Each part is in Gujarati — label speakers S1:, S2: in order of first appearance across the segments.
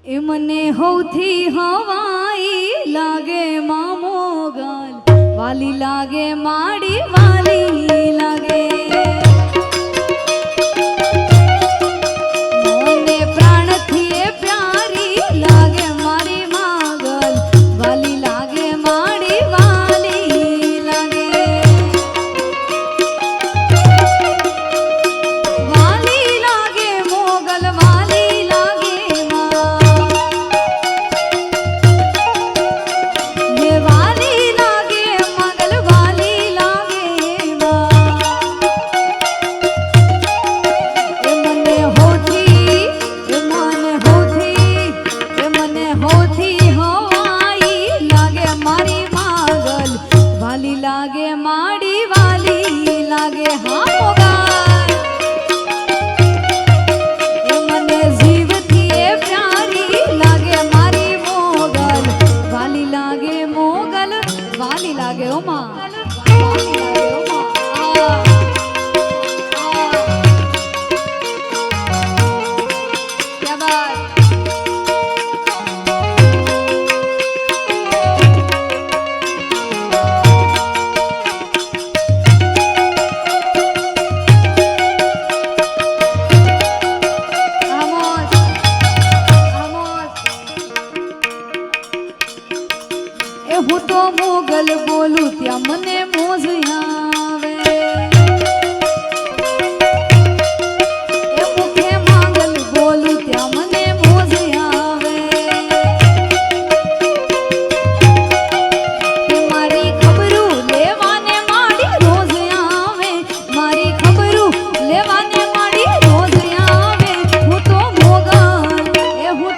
S1: એ મને હૌથી હવાઈ લાગે મામો ગાલ, વાલી લાગે માડી વાલી લાગે, મને પ્રાણથી એ પ્યારી લાગે મારી માગલ, વાલી લાગે માડી વાલી લાગે, વાલી લાગે મોગલ વાલી લાગે લાગે માડી વાલી લાગે હા મોગાલ, એ મને જીવથી એ પ્યારી લાગે મારી મોગલ, વાલી લાગે મોગલ વાલી લાગે ઓ માં, વાલી લાગે ઓ માં क्या बात। હું તો મોગલ બોલું ત્યાં મને મોજ આવે, એ મુખે મોગલ બોલું ત્યાં મને મોજ આવે, કે મારી ખબરું લેવાને માડી રોજ આવે, મારી ખબરું લેવાને માડી રોજ આવે, હું તો મોગલ હું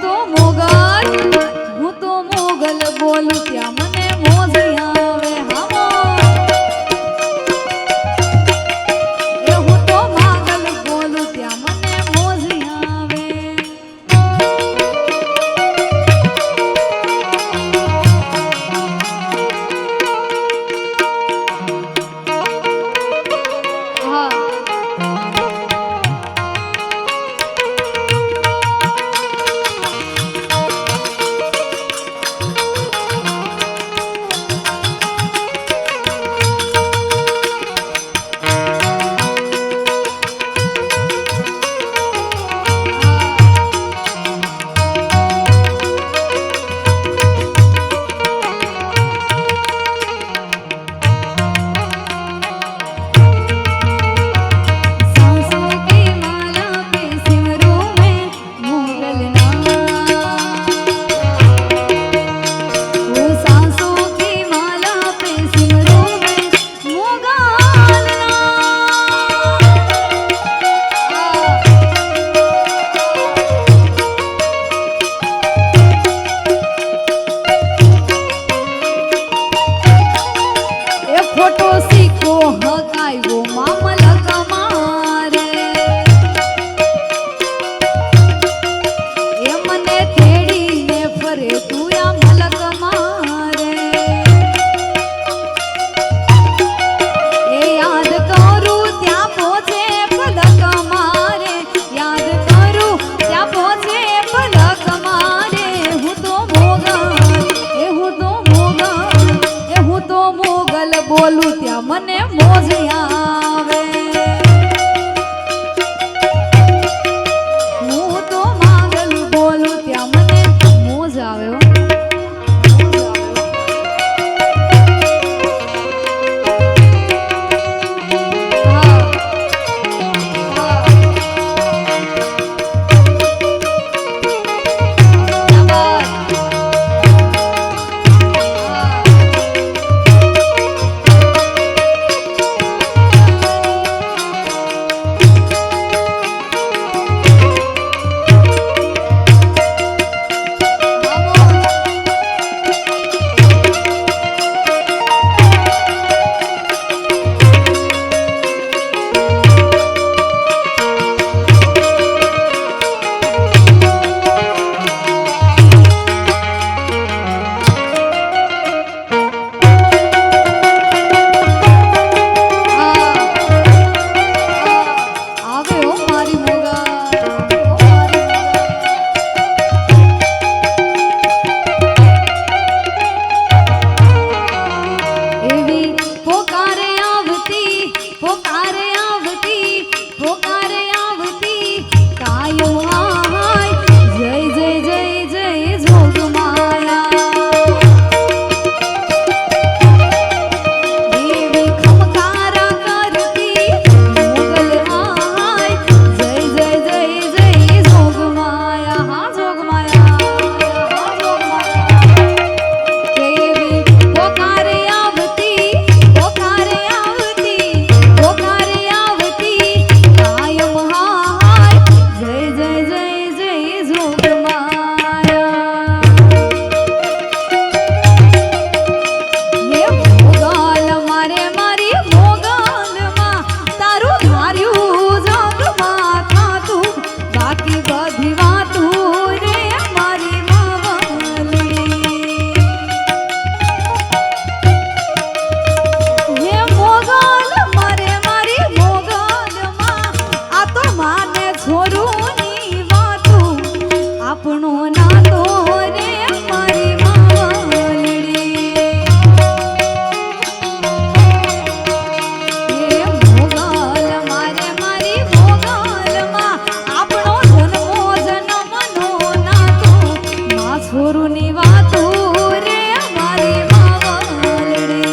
S1: તો મોગલ બોલું ત્યાં મને મોજ આવે, હામો એ હું તો માગલ બોલું ત્યાં મને મોજ આવે, હા ખોટો સિક્કો હકાયો મામલક મારે, એ મને થેડીને ફરે તું આ મલક મારે, એ યાદ કરું ત્યાં પહોંચે પલક મારે, યાદ કરું ત્યાં પહોંચે પલક મારે, હું તો મોગલ હું તો મોગલ હું તો મોગલ બોલું ત્યાં મને મોજ આવે, હું તો માગલ બોલું ત્યાં મને મોજ આવે, આપણો નાતો રે મારી માવલડી એ મોગલ મારે મારી મોગલમાં આપણો જન્મો જન્મનો નાતો માં છોરુની વાતો રે મારી માવલડી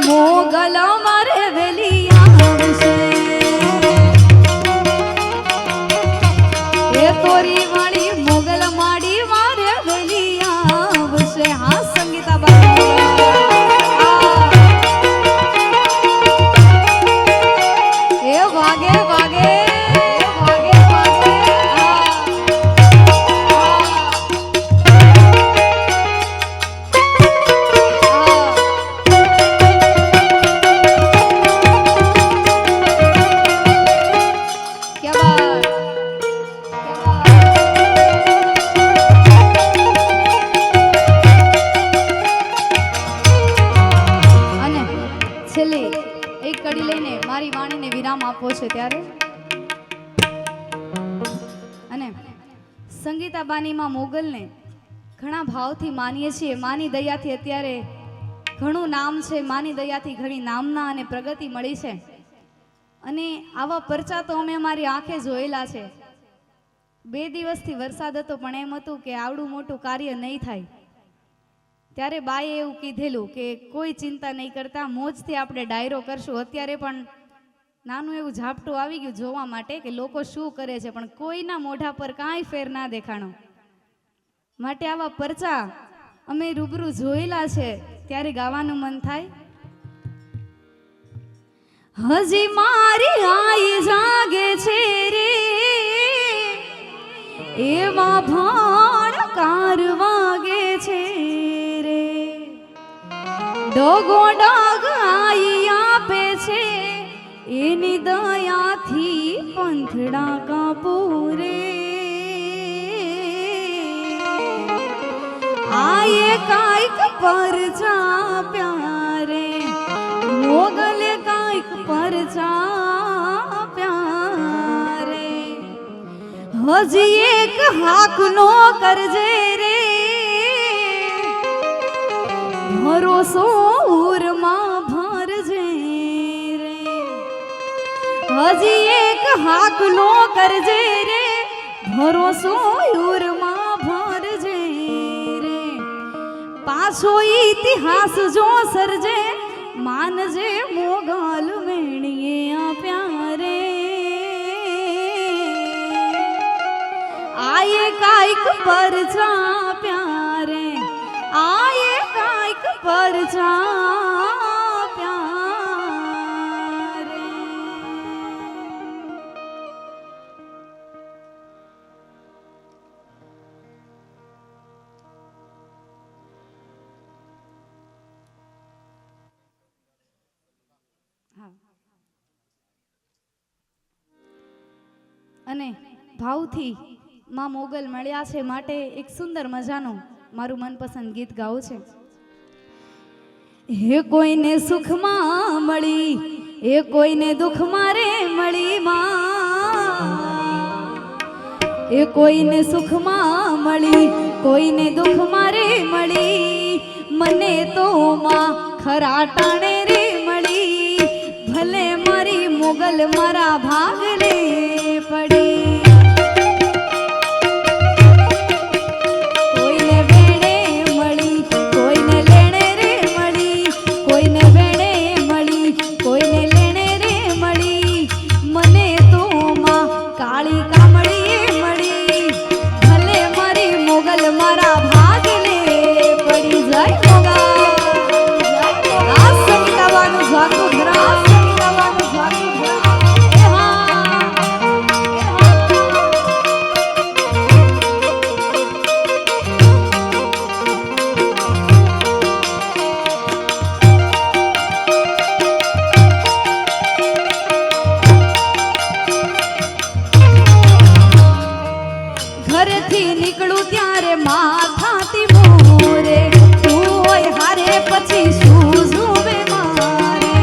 S1: મોગલ મારે વેલી આવશે એ તોરી વાળી મોગલ માડી મારે વેલી આવશે હા સંગીતાબાઈ એ વાગે વાગે એક કડી લઈને મારી વાણીને વિરામ આપવો છે ત્યારે અને સંગીતાબાનીમાં મોગલને ઘણા ભાવથી માનીએ છીએ માની દયાથી અત્યારે ઘણું નામ છે માની દયાથી ઘણી નામના અને પ્રગતિ મળી છે અને આવા પરચા તો અમે અમારી આંખે જોયેલા છે 2 દિવસથી વરસાદ હતો પણ એમ હતું કે આવડું મોટું કાર્ય નહીં થાય ત્યારે બાએ એવું કીધેલું કે કોઈ ચિંતા નહીં કરતા મોજથી આપણે ડાયરો કરશું અત્યારે પણ નાનું એવું ઝાપટું આવી ગયું જોવા માટે કે લોકો શું કરે છે પણ કોઈના મોઢા પર કાંઈ ફેર ના દેખાણો માટે આવા પરચા અમે રૂબરૂ જોયેલા છે ત્યારે ગાવાનું મન થાય હજી મારી આઈ જાગે છે રે એવા ભાણ કાર વાગે છે ડગો ડગ આઈ આપે છે એની દયાથી પંથડા કાપુરે આયે કાઈક પરચા પ્યારે મોગલે કાઈક પરચા પ્યારે હજી એક હાક નો કરજે રે ભરોસો ઉરમાં ભરજે રે હજી એક હાક નો કરજે રે ભરોસો ઉરમાં ભરજે રે પાછો ઇતિહાસ જો સરજે માનજે મોગલ વેણીએ આપ્યા રે આયે કાઈક પરચા પ્યારે આયે કાઈક પરચા પ્યારે અને ભાવથી માં મોગલ મળ્યા છે માટે એક સુંદર મજાનું મારું મનપસંદ ગીત ગાવું છે હે કોઈને સુખમાં મળી એ કોઈને દુઃખમાં રે મળી માં એ કોઈને સુખમાં મળી કોઈને દુઃખમાં રે મળી મને તો માં ખરા ટાણે રે મળી ભલે મારી મોગલ મારા ભાગલે પડી કોઈને વેણે મળી કોઈને લેણે રે મળી કોઈને વેણે મળી કોઈને લેણે રે મળી મને તો માં કાળી કામળી મળી ભલે મારી મોગલ મારા ભાગલે પડી જાય મોગા આ સંગીતાવાનું જાગતું ધરા સંગીતાવાનું જાગતું ધરા એ હા ઘરેથી નીકળું ત્યારે માથાથી મોરે તું હોય હારે પછી શું જુવે મારે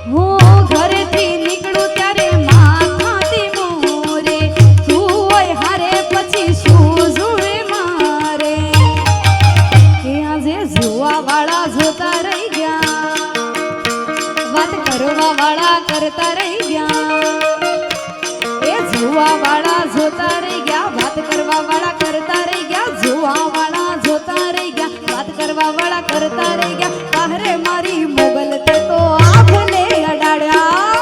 S1: હું ઘરેથી નીકળું ત્યારે માથાથી મોરે તું હોય હારે પછી શું જુવે મારે કે આજે જોવા વાળા જોતા રહી ગયા વાત કરવા વાળા કરતા રહી ગયા જોવા વાળા જોતા રહી ગયા વાત કરવા વાળા કરતા રહી ગયા જોવા વાળા જોતા રહી ગયા વાત કરવા વાળા કરતા રહી ગયા તારે મારી મોગલ તે તો આંખને અડાડ્યા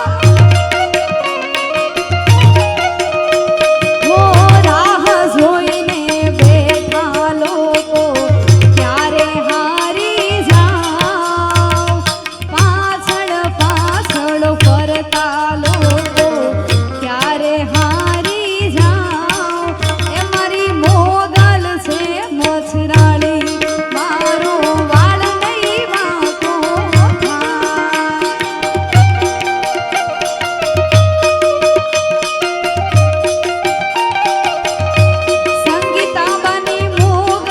S1: હો રાહ જોઈને બેઠા લોકો ક્યારે હારી જાવ પાછળ પાછળ ફરતા લોકો ક્યારે હારી જાવ એ મારી મોગલ છે મછરાળી મારો વાળ નહીં વાંકો થાય સંગીતાબાની મોગલ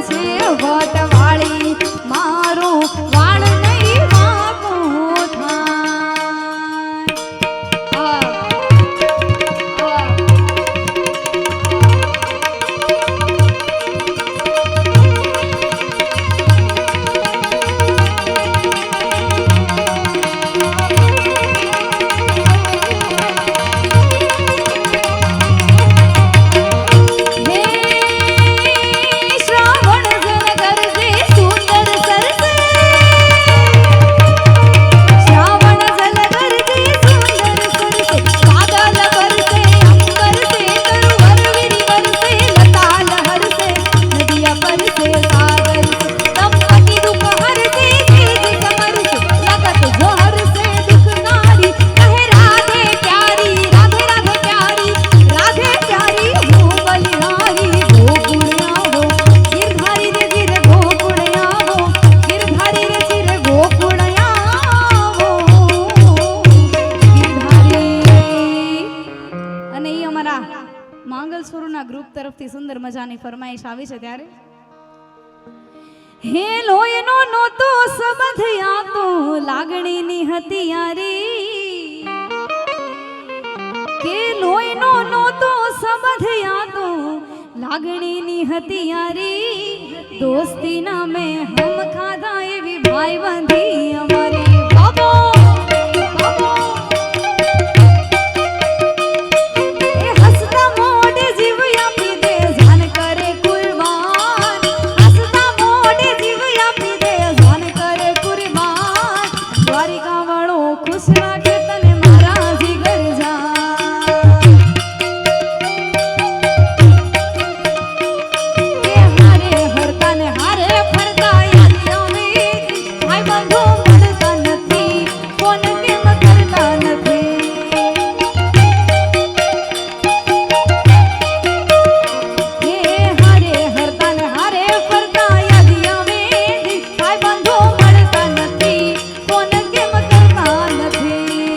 S1: છે વટવાળી મારો વાળ નહીં વાંકો થાય શ્રાવણ જન કરજે સુંદર સરસે શ્રાવણ જન કરજે સુંદર સરસે વાદળ બરસે અંબર સે તરુવર વીરી બરસે લતા લહરસે નદિયા પરસે સાગર તમ અતિ દુઃખ હરસે તેજ કમર સે લગત જોહર સે દુઃખ નારી કહે રાધે પ્યારી રાધે રાધે પ્યારી રાધે પ્યારી હો બલિહારી ગોકુળિયા હો ગિરધારી રે ગિર ગોકુળિયા હો ગિરધારી રે ચિર ગોકુળિયા હો ગિરધારી અને એ અમારા માંગલ સ્વરૂના ગ્રુપ તરફથી સુંદર મજાની ફરમાઈશ આવી છે ત્યારે હે લોયનો નોતો સંબંધ આ તો લાગણીની હતી યારી કે લોયનો નોતો સંબંધ આ તો લાગણીની હતી યારી દોસ્તીના મેં હમ ખાધા એવી ભાઈ બંધી અમારી બાબો બાબો એ હસતા મોઢે જીવ આપી દે જાન કરે કુરબાન હસતા મોઢે જીવ આપી દે જાન કરે કુરબાન દ્વારિકા વાળો ખુશ રાખે તને મારા જીગર જાન કે હારે હરતા ને હારે ફરતા યાદ આવે ભાઈ બંધુ મળતા નથી કોણ કેમ કરતા નથી હે હારે હરતા ને હારે ફરતા યાદ આવે ભાઈ બંધુ મળતા નથી કોણ કેમ કરતા નથી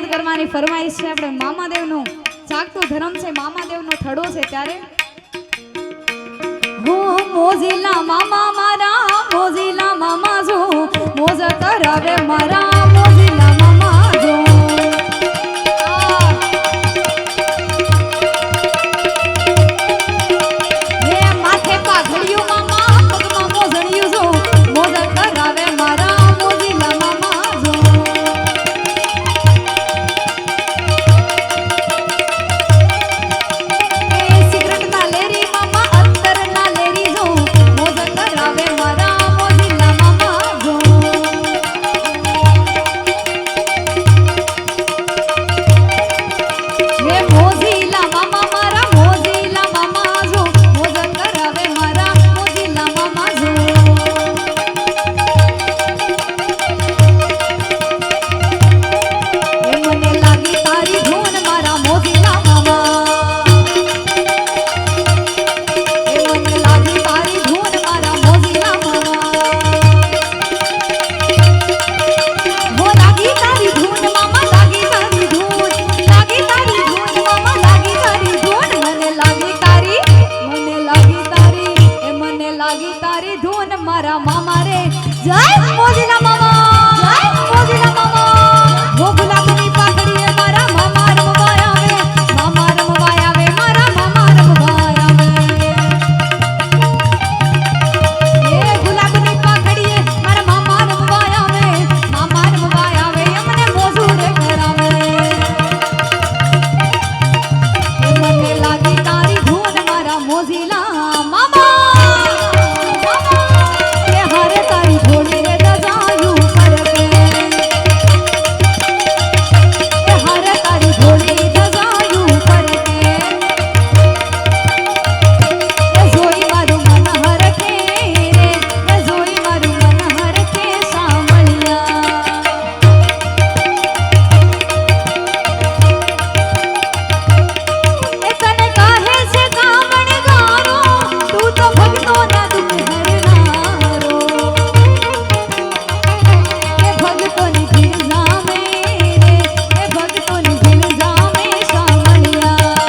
S1: યાદ કરવાની ફરમાઈશ છે આપણે મામાદેવનું જાગતું ધર્મ છે મામાદેવનો થડો છે ત્યારે હો મોજીલા મામા મારા મોજીલા મામા જો મોજ કરાવે મારા મોજીલા મામા જો હે માથે પાઘડિયું મામા પગમાં મોજણિયું જો મોજ કરાવે મારા મોજીલા મામા જો સિગરેટ ના લેરી મામા અંતર ના લેરી જો મોજ કરાવે મારા મોજીલા મામા જો હે મોજીલા મામા મારા મોજીલા મામા જો મોજ કરાવે મારા મોજીલા મામા જો હે મને લાગી તારી ધૂન મારા મોજીલા મામા હે મને લાગી તારી ધૂન મારા મોજીલા મામા હો લાગી તારી ધૂન મામા લાગી તારી ધૂન લાગી તારી ધૂન મામા લાગી તારી ધૂન મને લાગી તારી એ મને લાગી તારી ધૂન મારા મામા રે જય મોજીલા મામા જય મોજીલા મામા હો ગુલાબની પાઘડીએ મારા મામા રમવા આવે મારા મામા રમવા આવે એ ગુલાબની પાઘડીએ મારા મામા રમવા આવે અમને મોજુરે કરાવે એ મને લાગી તારી ધૂન મારા મોજીલા મામા એ હારે તારી ઘોડી રે દજાયું કરકે એ હારે તારી ઘોડી દજાયું કરકે એ જોઈ મારું મન હરખે રે એ જોઈ મારું મન હરખે સાંભળ્યા એ તને કાહે છે કામણ ગારો તું તો ભક્તોના દુઃખ હરનારો એ ભક્તોની ભીડ જામે રે એ ભક્તોની ભીડ જામે સાંભળ્યા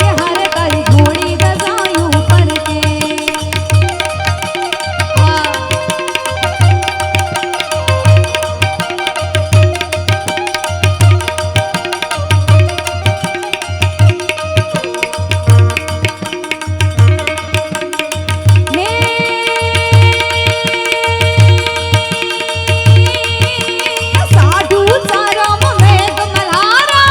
S1: એ હારે તારી ઘોડી દજાયું પરકે સાધુ ચારમ મેઘ મલ્હારા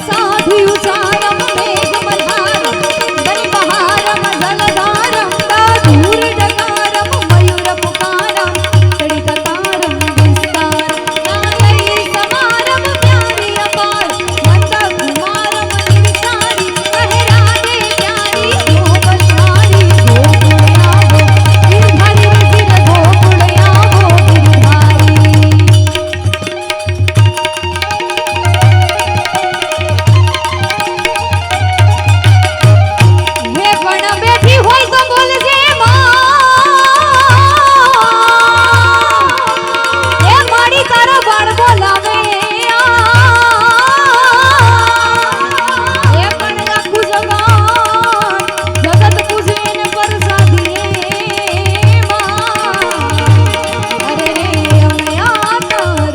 S1: સાધુ ચારમ મેઘ મલ્હારા બની બહારમ જલધારમ દાધુર ડકારમ મયુર પુકારમ ચડી કતારમ વિસ્તાર નાલઈ સમારમ પ્યારી અપાર મંદ કુમારમ નિર્ચારી કહે રાધે પ્યારી ગોપલધારી ગોકુળ આવો ગિરધારી રુચિર ગોકુળ આવો ગિરધારી હે પણ બેઠી હોય તો બોલજે માં એ માડી તારો બાણ બોલાવે એ પણ આખું જગત પૂજે ને પરસાદીએ માં અરે રે અમે આતર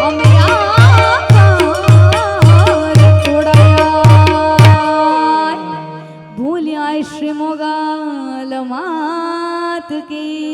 S1: અમે આતર તોડાયા ભૂલ્યા શ્રી મોગાલ માત કી